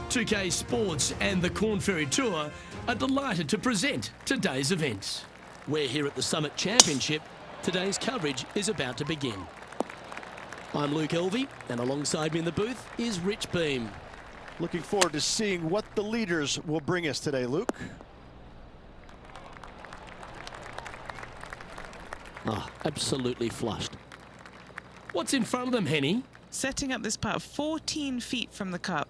2K Sports and the Corn Ferry Tour are delighted to present today's event. We're here at the Summit Championship. Today's coverage is about to begin. I'm Luke Elvey, and alongside me in the booth is Rich Beam. Looking forward to seeing what the leaders will bring us today, Luke. Absolutely flushed. What's in front of them, Henny? Setting up this putt 14 feet from the cup.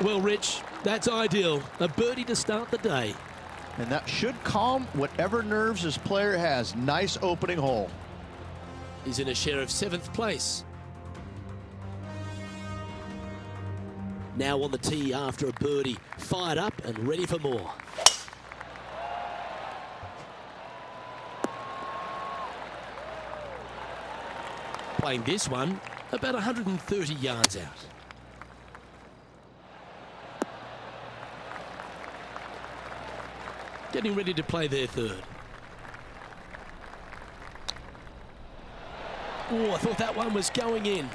Well, Rich, that's ideal. A birdie to start the day. And that should calm whatever nerves this player has. Nice opening hole. He's in a share of 7th place. Now on the tee after a birdie, fired up and ready for more. Playing this one about 130 yards out. Getting ready to play their third. Oh, I thought that one was going in.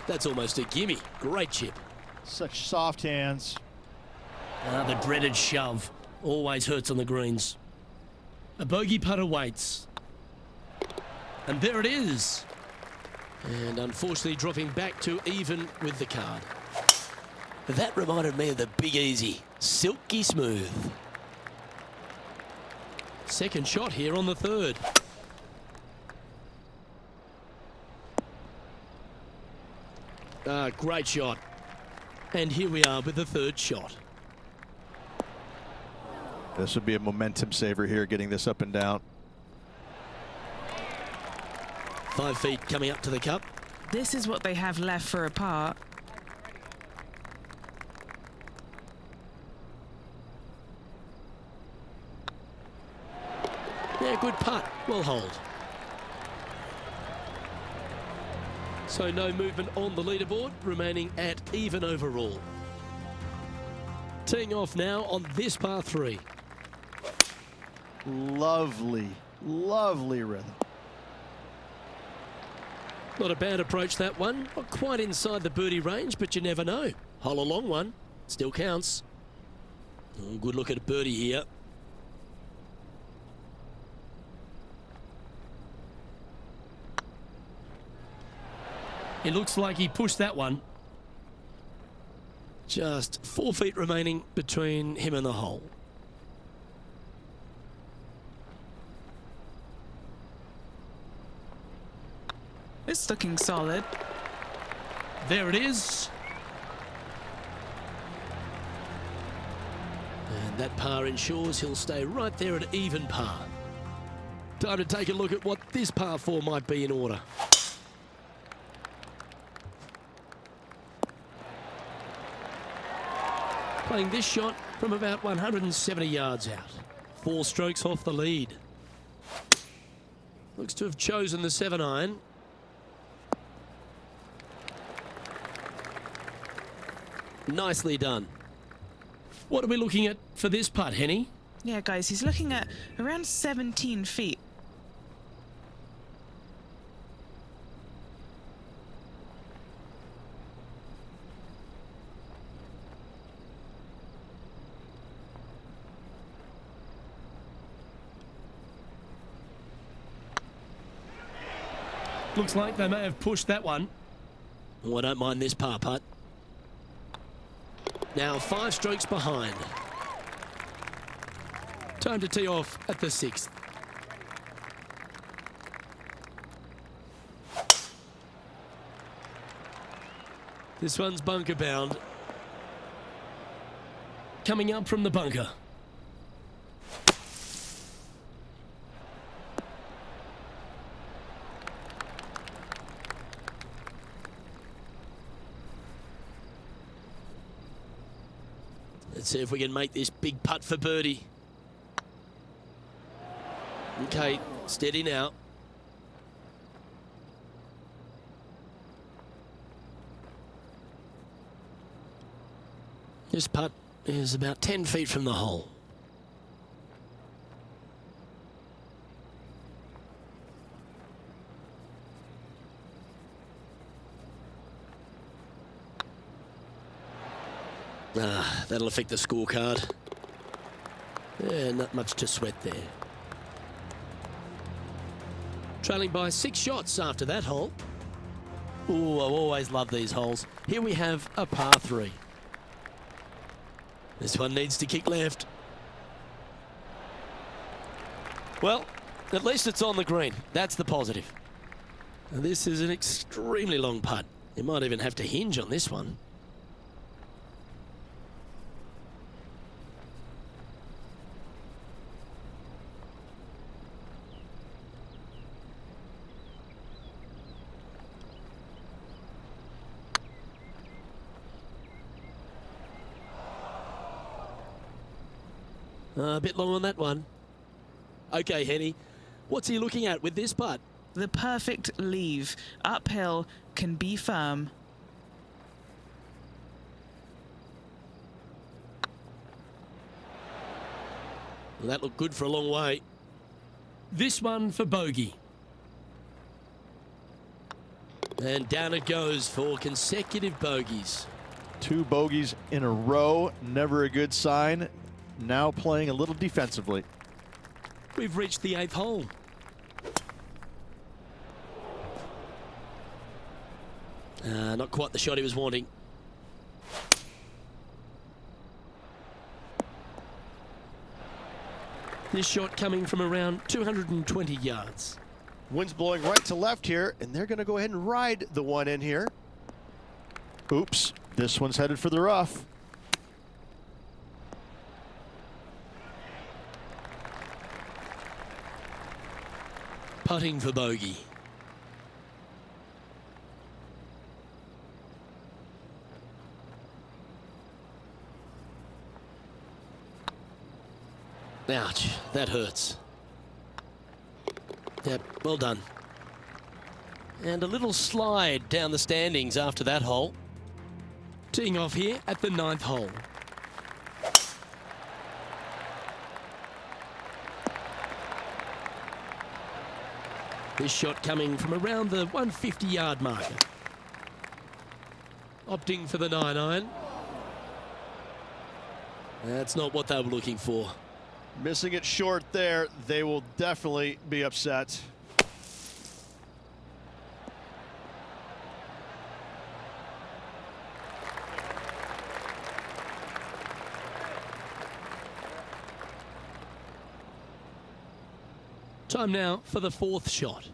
That's almost a gimme. Great chip. Such soft hands. The dreaded shove. Always hurts on the greens. A bogey putt awaits. And there it is. And unfortunately dropping back to even with the card. That reminded me of the Big Easy. Silky smooth. Second shot here on the third. Great shot. And here we are with the third shot. This would be a momentum saver here, getting this up and down. 5 feet coming up to the cup. This is what they have left for a par. Yeah, good putt. Well hold. So no movement on the leaderboard, remaining at even overall. Teeing off now on this par 3. Lovely, lovely rhythm. Not a bad approach, that one. Not quite inside the birdie range, but you never know. Hole a long one. Still counts. Oh, good look at a birdie here. It looks like he pushed that one. Just 4 feet remaining between him and the hole. It's looking solid. There it is. And that par ensures he'll stay right there at even par. Time to take a look at what this par 4 might be in order. Playing this shot from about 170 yards out. 4 strokes off the lead. Looks to have chosen the 7-iron. Nicely done. What are we looking at for this putt, Henny? Yeah, guys, he's looking at around 17 feet. Looks like they may have pushed that one. Oh, I don't mind this par putt. Now 5 strokes behind. Time to tee off at the 6th. This one's bunker bound. Coming up from the bunker. Let's see if we can make this big putt for birdie. Okay, steady now. This putt is about 10 feet from the hole. That'll affect the scorecard. Yeah, not much to sweat there. Trailing by 6 shots after that hole. Ooh, I always love these holes. Here we have a par 3. This one needs to kick left. Well, at least it's on the green. That's the positive. And this is an extremely long putt. You might even have to hinge on this one. A bit long on that one. Okay, Henny, what's he looking at with this putt? The perfect leave. Uphill, can be firm. Well, that looked good for a long way. This one for bogey. And down it goes for consecutive bogeys. 2 bogeys in a row, never a good sign. Now playing a little defensively. We've reached the 8th hole. Not quite the shot he was wanting. This shot coming from around 220 yards. Wind's blowing right to left here, and they're going to go ahead and ride the one in here. Oops, this one's headed for the rough. Putting for bogey. Ouch, that hurts. Yep, well done. And a little slide down the standings after that hole. Teeing off here at the 9th hole. This shot coming from around the 150-yard marker. Opting for the 9-iron. That's not what they were looking for. Missing it short there, they will definitely be upset. Time now for the 4th shot.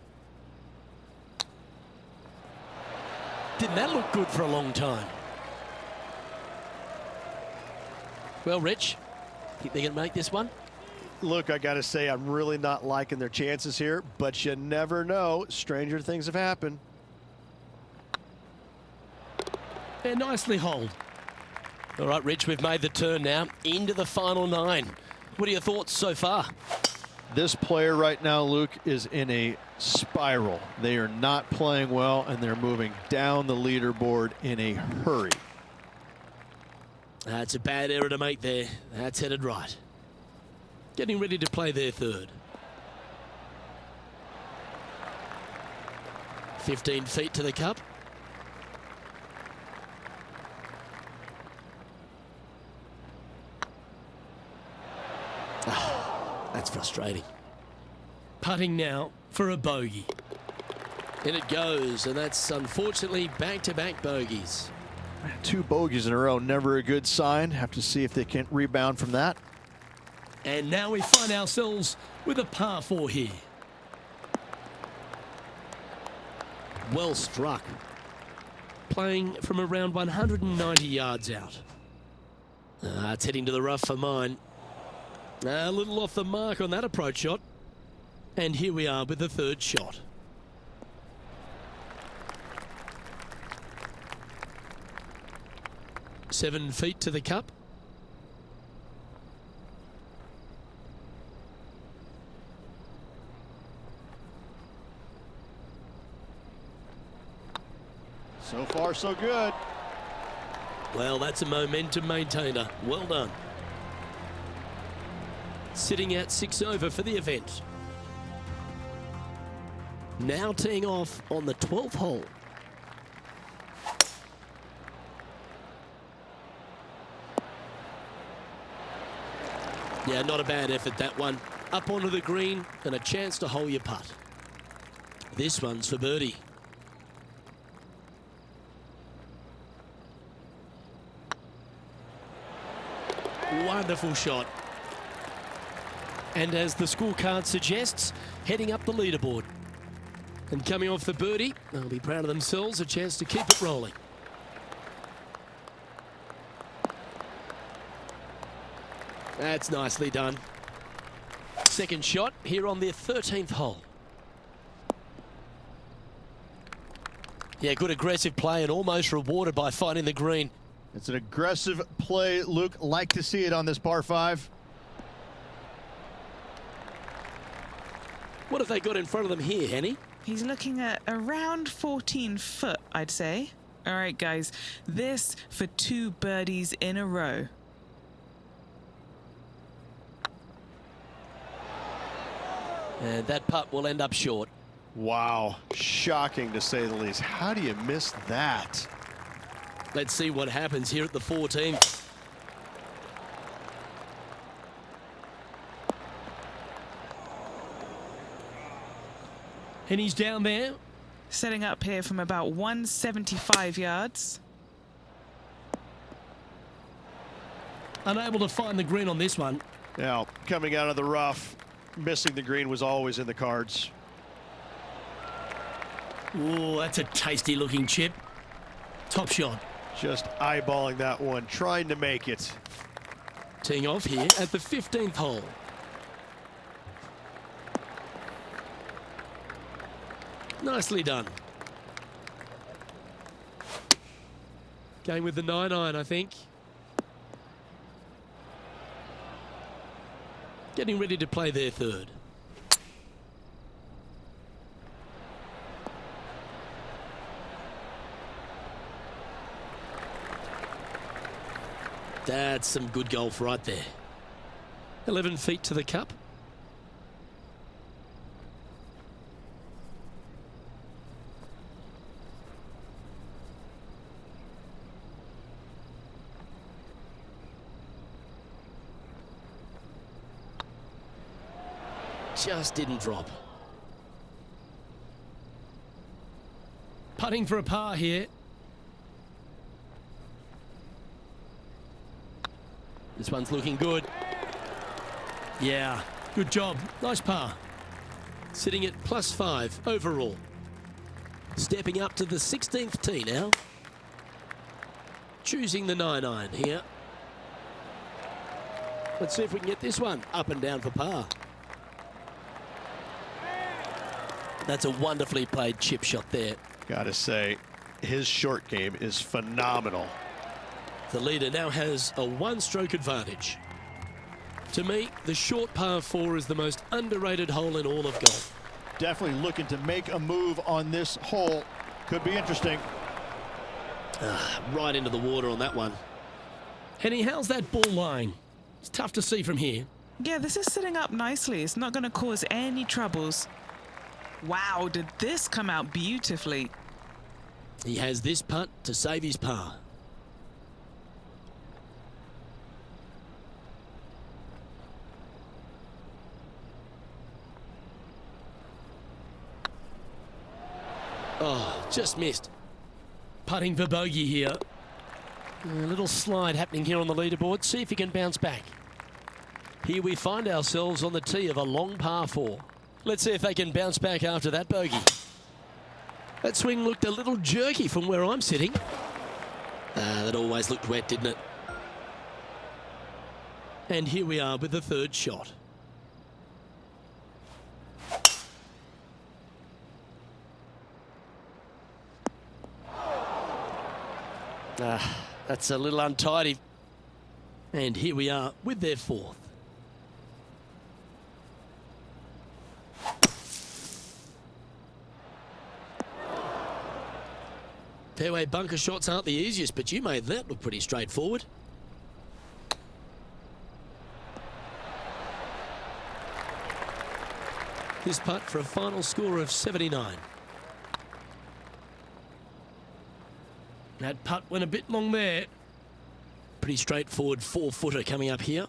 Didn't that look good for a long time? Well, Rich, think they're going to make this one? Look, I got to say, I'm really not liking their chances here, but you never know. Stranger things have happened. Yeah, nicely holed. All right, Rich, we've made the turn now into the final 9. What are your thoughts so far? This player right now, Luke, is in a spiral. They are not playing well, and they're moving down the leaderboard in a hurry. That's a bad error to make there. That's headed right. Getting ready to play their 3rd. 15 feet to the cup. That's frustrating. Putting now for a bogey. In it goes, and that's unfortunately back-to-back bogeys. 2 bogeys in a row, never a good sign. Have to see if they can rebound from that. And now we find ourselves with a par 4 here. Well struck. Playing from around 190 yards out. It's heading to the rough for mine. A little off the mark on that approach shot. And here we are with the 3rd shot. Seven feet to the cup. So far, so good. Well, that's a momentum maintainer. Well done. Sitting at 6 over for the event. Now teeing off on the 12th hole. Yeah, not a bad effort, that one. Up onto the green and a chance to hole your putt. This one's for birdie. Wonderful shot. And as the scorecard suggests, heading up the leaderboard. And coming off the birdie, they'll be proud of themselves, a chance to keep it rolling. That's nicely done. Second shot here on their 13th hole. Yeah, good aggressive play and almost rewarded by finding the green. It's an aggressive play, Luke. Like to see it on this par 5. What have they got in front of them here, Henny? He's looking at around 14 foot, I'd say. All right, guys, this for 2 birdies in a row. And that putt will end up short. Wow, shocking to say the least. How do you miss that? Let's see what happens here at the 14th. And he's down there. Setting up here from about 175 yards. Unable to find the green on this one. Now, coming out of the rough, missing the green was always in the cards. Oh, that's a tasty looking chip. Top shot. Just eyeballing that one, trying to make it. Teeing off here at the 15th hole. Nicely done. Going with the 9-iron, I think. Getting ready to play their third. That's some good golf right there. 11 feet to the cup. Just didn't drop. Putting for a par here. This one's looking good. Yeah, good job. Nice par. Sitting at +5 overall. Stepping up to the 16th tee now. Choosing the 9-iron here. Let's see if we can get this one up and down for par. That's a wonderfully played chip shot there. Gotta say, his short game is phenomenal. The leader now has a 1-stroke advantage. To me, the short par 4 is the most underrated hole in all of golf. Definitely looking to make a move on this hole. Could be interesting. Right into the water on that one. Henny, how's that ball lying? It's tough to see from here. Yeah, this is sitting up nicely. It's not going to cause any troubles. Wow, did this come out beautifully. He has this putt to save his par. Oh, just missed. Putting for bogey here. A little slide happening here on the leaderboard. See if he can bounce back. Here we find ourselves on the tee of a long par 4. Let's see if they can bounce back after that bogey. That swing looked a little jerky from where I'm sitting. That always looked wet, didn't it? And here we are with the third shot. That's a little untidy. And here we are with their fourth. Fairway bunker shots aren't the easiest, but you made that look pretty straightforward. This putt for a final score of 79. That putt went a bit long there. Pretty straightforward 4-footer coming up here.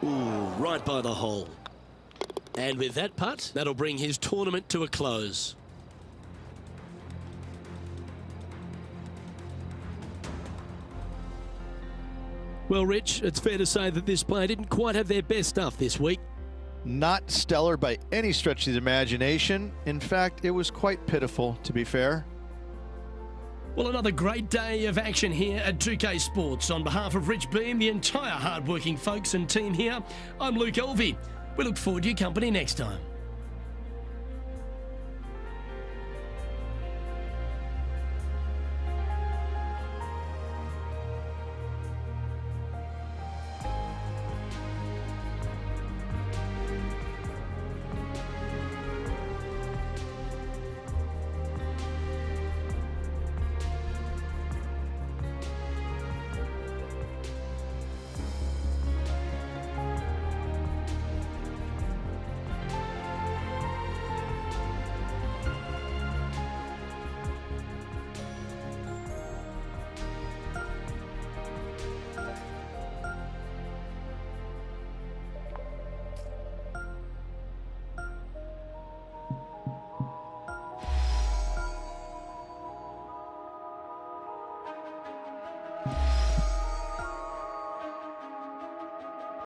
Ooh, right by the hole. And with that putt, that'll bring his tournament to a close. Well, Rich, it's fair to say that this player didn't quite have their best stuff this week. Not stellar by any stretch of the imagination. In fact, it was quite pitiful, to be fair. Well, another great day of action here at 2K Sports. On behalf of Rich Beam, the entire hard-working folks and team here, I'm Luke Elvey. We look forward to your company next time.